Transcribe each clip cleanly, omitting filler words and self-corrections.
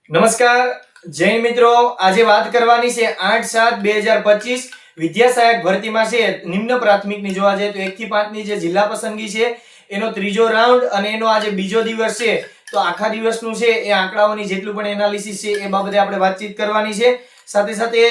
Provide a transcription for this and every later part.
નમસ્કાર જય મિત્રો, આજે વાત કરવાની છે 8/7/2025 વિદ્યા સહાયક ભરતીમાં છે નિમ્ન પ્રાથમિકની જોવા જાય તો 1 થી 5 ની જે જિલ્લા પસંદગી છે એનો ત્રીજો રાઉન્ડ અને એનો આજે બીજો દિવસ છે. તો આખા દિવસનું છે એ આંકડાઓની જેટલું પણ એનાલિસિસ છે એ બાબતે આપણે વાતચીત કરવાની છે. સાથે સાથે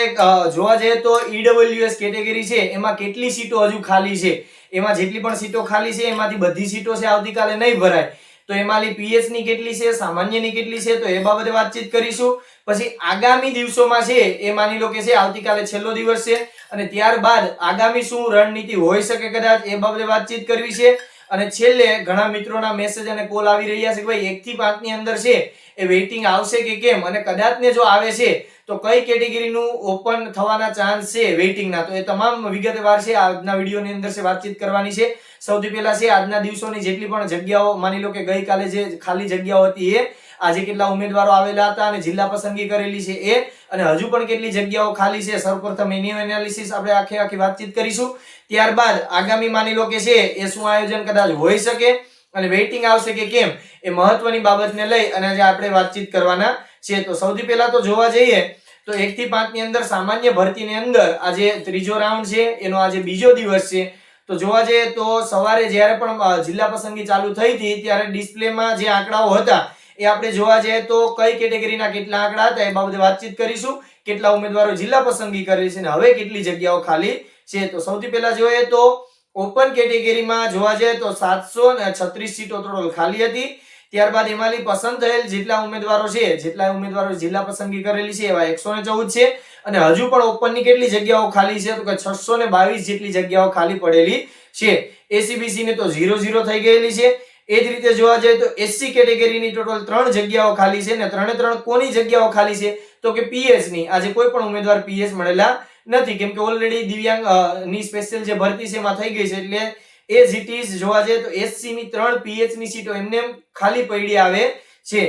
જોવા જઈએ તો ઈડબ્લ્યુએસ કેટેગરી છે એમાં કેટલી સીટો હજુ ખાલી છે, એમાં જેટલી પણ સીટો ખાલી છે એમાંથી બધી સીટો છે આવતીકાલે નહીં ભરાય. તો એમાંની પીએસ ની કેટલી છે, સામાન્યની કેટલી છે, તો એ બાબતે વાતચીત કરીશું. પછી આગામી દિવસોમાં છે એ માની લો કે છે આવતીકાલે છેલ્લો દિવસ છે અને ત્યારબાદ આગામી શું રણનીતિ હોઈ શકે કદાચ એ બાબતે વાતચીત કરવી છે. અને છેલ્લે ઘણા મિત્રોના મેસેજ અને કોલ આવી રહ્યા છે કે ભાઈ 1 થી 5 ની અંદર છે એ વેઇટિંગ આવશે કે કેમ, અને કદાચ ને જો આવે છે તો કઈ કેટેગરીનું ઓપન થવાના ચાન્સ છે વેઇટિંગના, તો એ તમામ વિગતવાર છે આજના વિડીયોની અંદર છે વાતચીત કરવાની છે. સૌથી પહેલા છે આજના દિવસોની જેટલી પણ જગ્યાઓ, માની લો કે ગઈકાલે જે ખાલી જગ્યાઓ હતી એ, આજે કેટલા ઉમેદવારો આવેલા હતા અને જિલ્લા પસંદગી કરેલી છે એ, અને હજુ પણ કેટલી જગ્યાઓ ખાલી છે સૌપ્રથમ એની એનાલિસિસ આપણે આખી વાતચીત કરીશું. ત્યારબાદ આગામી માની લો કે છે એ શું આયોજન કદાચ હોઈ શકે અને વેઇટિંગ આવશે કે કેમ એ મહત્વની બાબતને લઈ અને આજે આપણે વાતચીત કરવાના છે. તો સૌથી પહેલા તો જોવા જઈએ તો 1 થી 5 ની અંદર સામાન્ય ભરતીની અંદર આજે ત્રીજો રાઉન્ડ છે, એનો આજે બીજો દિવસ છે. તો જોવા જઈએ તો સવારે જ્યારે પણ જિલ્લા પસંદગી ચાલુ થઈ હતી ત્યારે ડિસ્પ્લેમાં જે આંકડાઓ હતા એ આપણે જોવા જઈએ તો કઈ કેટેગરીના કેટલા આંકડા હતા એ બાબતે વાતચીત કરીશું. કેટલા ઉમેદવારો જિલ્લા પસંદગી કરેલી છે અને હવે કેટલી જગ્યાઓ ખાલી છે. તો સૌથી પહેલા જોઈએ તો ઓપન કેટેગરીમાં જોવા જઈએ તો 736 સીટો ટોટલ ખાલી હતી. ત્યારબાદ એમાંથી પસંદ થયેલ જેટલા ઉમેદવારો જિલ્લા પસંદગી કરેલી છે એવા 114 છે અને હજુ પણ ઓપનની કેટલી જગ્યાઓ ખાલી છે તો કે 622 જેટલી જગ્યાઓ ખાલી પડેલી છે. એસીબીસી ને તો 0 થઈ ગયેલી છે. એ જ રીતે જોવા જાય તો એસસી કેટેગરીની ટોટલ 3 જગ્યાઓ ખાલી છે અને ત્રણે ત્રણ કોની જગ્યાઓ ખાલી છે તો કે પીએસ ની. આજે કોઈ પણ ઉમેદવાર પીએસ મળેલા નથી કેમ કે ઓલરેડી દિવ્યાંગ ની સ્પેશિયલ જે ભરતી છે એમાં થઈ ગઈ છે, એટલે એઝ ઇટ ઇઝ જોવા જાય તો એસસી ની 3 પીએચ ની સીટો એમને ખાલી પડી આવે છે.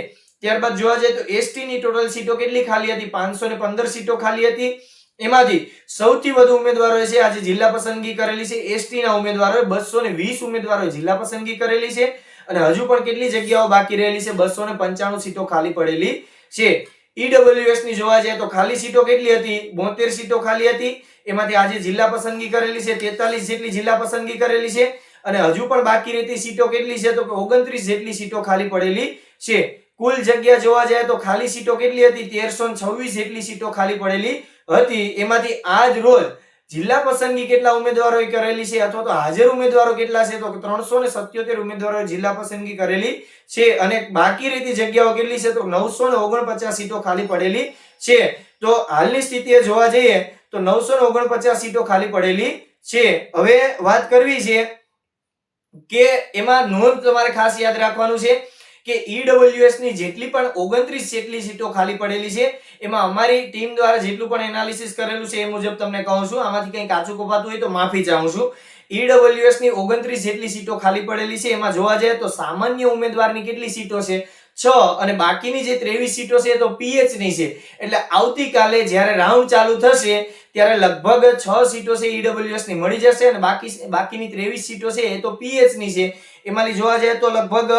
ત્યારબાદ જોવા જાય તો એસટી ની ટોટલ સીટો કેટલી ખાલી હતી? 515 સીટો ખાલી હતી. એમાંથી સૌથી વધુ ઉમેદવારો છે આજે જિલ્લા પસંદગી કરેલી છે એસટી ના ઉમેદવારોએ 220 ઉમેદવારોએ જિલ્લા પસંદગી કરેલી છે અને હજુ પણ કેટલી જગ્યાઓ બાકી રહેલી છે? 295 સીટો ખાલી પડેલી છે. ઈડબ્લ્યુએસ ની જોવા જાય તો ખાલી સીટો કેટલી હતી? 72 સીટો ખાલી હતી. એમાંથી આજે જિલ્લા પસંદગી કરેલી છે 43 જેટલી જિલ્લા પસંદગી કરેલી છે અને હજુ પણ બાકી રહેતી સીટો કેટલી છે તો કે 29 જેટલી સીટો ખાલી પડેલી છે. કુલ જગ્યા જોવા જાય તો ખાલી સીટો કેટલી હતી? 1326 જેટલી સીટો ખાલી પડેલી હતી. એમાંથી આજ રોજ જિલ્લા પસંદગી કેટલા ઉમેદવારોએ કરેલી છે અથવા તો હાજર ઉમેદવારો કેટલા છે તો 377 ઉમેદવારોએ જિલ્લા પસંદગી કરેલી છે અને બાકી રહેતી જગ્યાઓ કેટલી છે તો 949 સીટો ખાલી પડેલી છે. તો હાલની સ્થિતિએ જોવા જઈએ તો 949 સીટો ખાલી પડેલી છે. હવે વાત કરવી છે કે એમાં નોંધ તમારે ખાસ યાદ રાખવાનું છે કે ઈડબ્લ્યુએસ ની જેટલી પણ 29 જેટલી સીટો ખાલી પડેલી છે એમાં અમારી ટીમ દ્વારા જેટલું પણ એનાલિસિસ કરેલું છે એ મુજબ તમને કહું છું. આમાંથી કંઈ કાચું કપાતું હોય તો માફી ચાહું છું. ઈડબ્લ્યુએસ ની 29 જેટલી સીટો ખાલી પડેલી છે એમાં જોવા જાય તો સામાન્ય ઉમેદવારની કેટલી સીટો છે? 6 અને બાકીની જે 23 સીટો છે તો પીએચ ની છે. એટલે આવતીકાલે જ્યારે રાઉન્ડ ચાલુ થશે ત્યારે લગભગ 6 સીટો છે ઈડબ્લ્યુએસ ની મળી જશે અને બાકીની 23 સીટો છે એ તો પીએચ ની છે. એમાંથી જોવા જાય તો લગભગ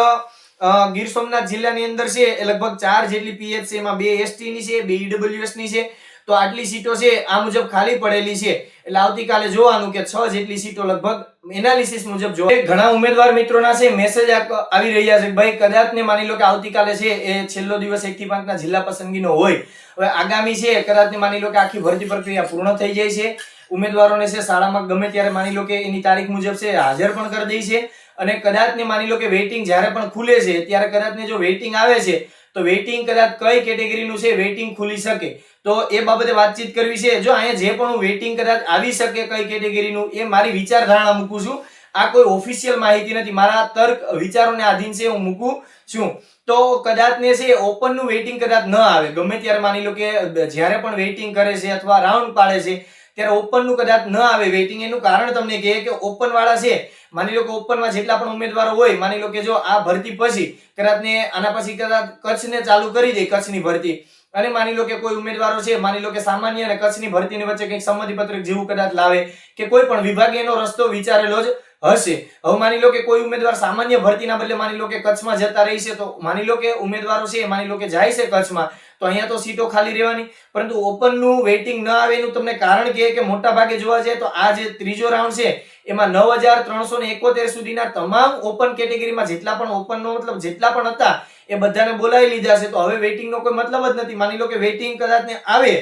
ગીર સોમનાથ જિલ્લાની અંદર છે એ લગભગ 4 જેટલી પીએચ છે, એમાં 2 એસટી ની છે, 2 ઈડબ્લ્યુએસ ની છે. તો આટલી સીટો છે આ મુજબ ખાલી પડેલી છે. એટલે આવતીકાલે જોવાનું કે 6 જેટલી સીટો લગભગ એનાલિસિસ મુજબ જોવા. ઘણા ઉમેદવાર મિત્રોના છે મેસેજ આવી રહ્યા છે કે ભાઈ કદાચ ને માની લો કે આવતીકાલે છે એ છેલ્લો દિવસ 1 થી 5 ના જિલ્લા પસંદગીનો હોય. હવે આગામી છે કદાચ ને માની લો કે આખી ભરતી પ્રક્રિયા પૂર્ણ થઈ જાય છે, ઉમેદવારોને છે શાળામાં ગમે ત્યારે માની લો કે એની તારીખ મુજબ છે હાજર પણ કરી દે છે અને કદાચ ને માની લો કે વેઇટિંગ જ્યારે પણ ખુલે છે ત્યારે કદાચ ને જો વેઇટિંગ આવે છે તો વેઇટિંગ કદાચ કઈ કેટેગરીનું છે વેઇટિંગ ખુલી શકે તો એ બાબતે વાતચીત કરવી છે. જો અહીંયા જે પણ વેઇટિંગ કદાચ આવી શકે કઈ કેટેગરીનું એ મારી વિચારધારણા મૂકું છું. આ કોઈ ઓફિશિયલ માહિતી નથી, મારા તર્ક વિચારોને આધીન છે હું મૂકું છું. તો કદાચ ને છે ઓપન નું વેઇટિંગ કદાચ ન આવે, ગમે ત્યારે માની લો કે જ્યારે પણ વેઇટિંગ કરે છે અથવા રાઉન્ડ પાડે છે ત્યારે ઓપન નું કદાચ ન આવે વેઇટિંગ. એનું કારણ તમને કહે કે ઓપન વાળા છે માની લો કે ઓપનમાં જેટલા પણ ઉમેદવારો હોય, માની લો કે જો આ ભરતી પછી કદાચ ને આના પછી કદાચ કચ્છને ચાલુ કરી દે કચ્છની ભરતી અને માની લો કે કોઈ ઉમેદવારો છે માની લો કે સામાન્ય અને કચ્છની ભરતીની વચ્ચે કંઈક સંમતિ પત્રક જેવું કદાચ લાવે કે કોઈ પણ વિભાગે એનો રસ્તો વિચારેલો જ હશે. હવે માની લો કે કોઈ ઉમેદવાર સામાન્ય ભરતીના બદલે માની લો કે કચ્છમાં જતા રહી છે તો માની લો કે ઉમેદવારો છે માની લો કે જાય છે કચ્છમાં તો અહીંયા તો સીટો ખાલી રહેવાની. પરંતુ ઓપન નું વેઇટિંગ ન આવે એનું તમને કારણ કે મોટા ભાગે જોવા જાય તો આ જે ત્રીજો રાઉન્ડ છે એમાં 9371 સુધીના તમામ ઓપન કેટેગરીમાં જેટલા પણ ઓપનનો મતલબ જેટલા પણ હતા એ બધાને બોલાવી લીધા છે. તો હવે વેઇટિંગનો કોઈ મતલબ જ નથી. માની લો કે વેઇટિંગ કદાચ ને આવે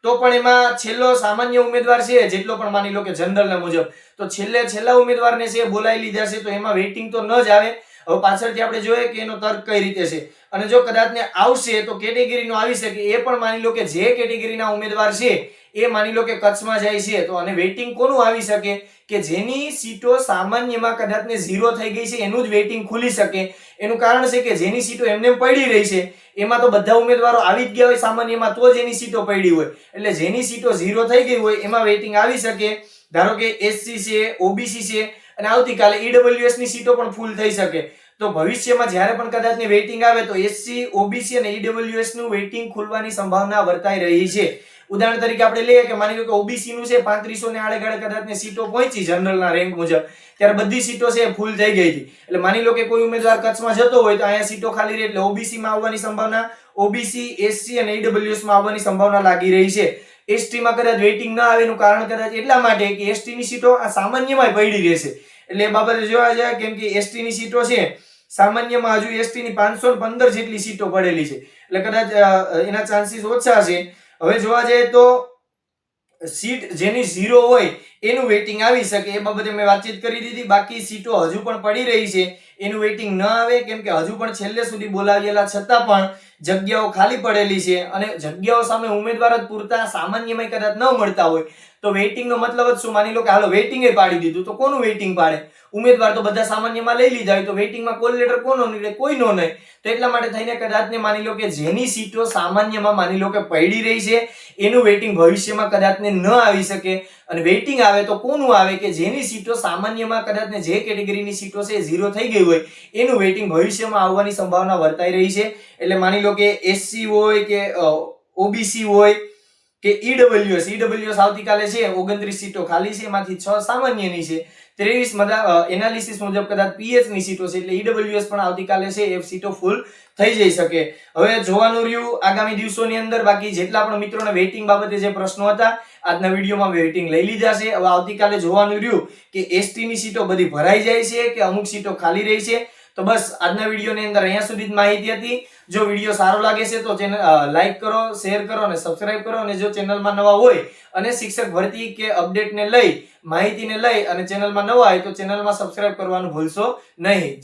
તો પણ એમાં છેલ્લો સામાન્ય ઉમેદવાર છે જેટલો પણ માની લો કે જનરલના મુજબ તો છેલ્લા ઉમેદવારને છે બોલાવી લીધા છે, તો એમાં વેઇટિંગ તો ન જ આવે. હવે પાછળથી આપણે જોઈએ કે એનો તર્ક કઈ રીતે છે, અને જો કદાચ ને આવશે તો કેટેગરીનો આવી શકે. એ પણ માની લો કે જે કેટેગરીના ઉમેદવાર છે એ માની લો કે કચ્છમાં જાય છે, તો અને વેઇટિંગ કોનું આવી શકે કે જેની સીટો સામાન્યમાં કદાચ ને 0 થઈ ગઈ છે એનું જ વેઇટિંગ ખુલી શકે. એનું કારણ છે કે જેની સીટો એમને પડી રહી છે એમાં તો બધા ઉમેદવારો આવી જ ગયા હોય સામાન્યમાં, તો જ એની સીટો પડી હોય. એટલે જેની સીટો 0 થઈ ગઈ હોય એમાં વેઇટિંગ આવી શકે. ધારો કે એસસી છે, ઓબીસી છે, અને આવતીકાલે ઈડબ્લ્યુએસ ની સીટો પણ ફૂલ થઈ શકે. તો ભવિષ્યમાં જ્યારે પણ કદાચ ને વેઇટિંગ આવે તો એસસી, ઓબીસી અને ઈડબ્લ્યુએસ નું વેઇટિંગ ખુલવાની સંભાવના વર્તાઈ રહી છે. ઉદાહરણ તરીકે આપણે લઈએ કે માની લો કે ઓબીસી નું છે 3500 ને આડેગાડે કદાચ ને સીટો પહોંચી જનરલના રેન્ક મુજબ, ત્યારે બધી સીટો છે ફૂલ થઈ ગઈ હતી. એટલે માની લો કે કોઈ ઉમેદવાર કચ્છમાં જતો હોય તો અહીંયા સીટો ખાલી રહે, એટલે ઓબીસી માં આવવાની સંભાવના, ઓબીસી, એસસી અને ઈડબ્લ્યુએસ માં આવવાની સંભાવના લાગી રહી છે. એસટી માં કદાચ વેઇટિંગ ન આવે એનું કારણ કદાચ એટલા માટે કે એસટી ની સીટો આ સામાન્યમાં પડી રહેશે. એટલે એ બાબતે જોવા જાય કેમ કે એસટી ની સીટો છે સામાન્યમાં હજુ એસટી ની 515 જેટલી સીટો પડેલી છે, એટલે કદાચ એના ચાન્સીસ ઓછા છે. હવે જોવા જઈએ તો સીટ જેની 0 હોય એનું વેઇટિંગ આવી શકે, એ બાબતે મેં વાતચીત કરી દીધી. બાકી સીટો હજુ પણ પડી રહી છે એનું વેઇટિંગ ન આવે, કેમ કે હજુ પણ છેલ્લે સુધી બોલાવેલા છતાં પણ જગ્યાઓ ખાલી પડેલી છે, અને જગ્યાઓ સામે ઉમેદવાર જ પૂરતા સામાન્યમાં કદાચ ન મળતા હોય તો વેઇટિંગ નો મતલબ જ શું? માની લો કે હાલો વેઇટિંગ એ પાડી દીધું, તો કોનું વેઇટિંગ પાડે? ઉમેદવાર તો બધા સામાન્યમાં લઈ લીધા હોય તો વેઇટિંગમાં કોલ લેટર કોનો નીકળે? કોઈનો નહીં. તો એટલા માટે થઈને કદાચ ને માની લો કે જેની સીટો સામાન્યમાં માની લો કે પડી રહી છે એનું વેઇટિંગ ભવિષ્યમાં કદાચ ને ન આવી શકે, અને વેઇટિંગ આવે તો કોનું આવે કે જેની સીટો સામાન્યમાં કદાચ ને જે કેટેગરીની સીટો છે 0 થઈ ગઈ હોય એનું વેઇટિંગ ભવિષ્યમાં આવવાની સંભાવના વર્તાઈ રહી છે. એટલે માની લો કે એસસી હોય કે ઓબીસી હોય કે ઈડબ્લ્યુએસ આવતીકાલે છે 29 સીટો ખાલી છે, એમાંથી 6 સામાન્યની છે, 23 એનાલિસિસ મુજબ કદાચ પીએચ ની સીટો છે, એટલે ઈડબ્લ્યુએસ પણ આવતીકાલે છે એ સીટો ફૂલ થઈ જઈ શકે. હવે જોવાનું રહ્યું આગામી દિવસોની અંદર. બાકી જેટલા પણ મિત્રોને વેઇટિંગ બાબતે જે પ્રશ્નો હતા આજના વિડીયોમાં વેઇટિંગ લઈ લીધા છે. હવે આવતીકાલે જોવાનું રહ્યું કે એસટી ની સીટો બધી ભરાઈ જાય છે કે અમુક સીટો ખાલી રહી છે. તો બસ આજના વિડીયોની અંદર અહીંયા સુધી જ માહિતી હતી. જો વિડીયો સારો લાગે છે તો ચેનલ લાઈક કરો, શેર કરો અને સબસ્ક્રાઇબ કરો. અને જો ચેનલમાં નવા હોય અને શિક્ષક ભરતી કે અપડેટને લઈ માહિતીને લઈ અને ચેનલમાં નવા હોય તો ચેનલમાં સબસ્ક્રાઇબ કરવાનું ભૂલશો નહીં.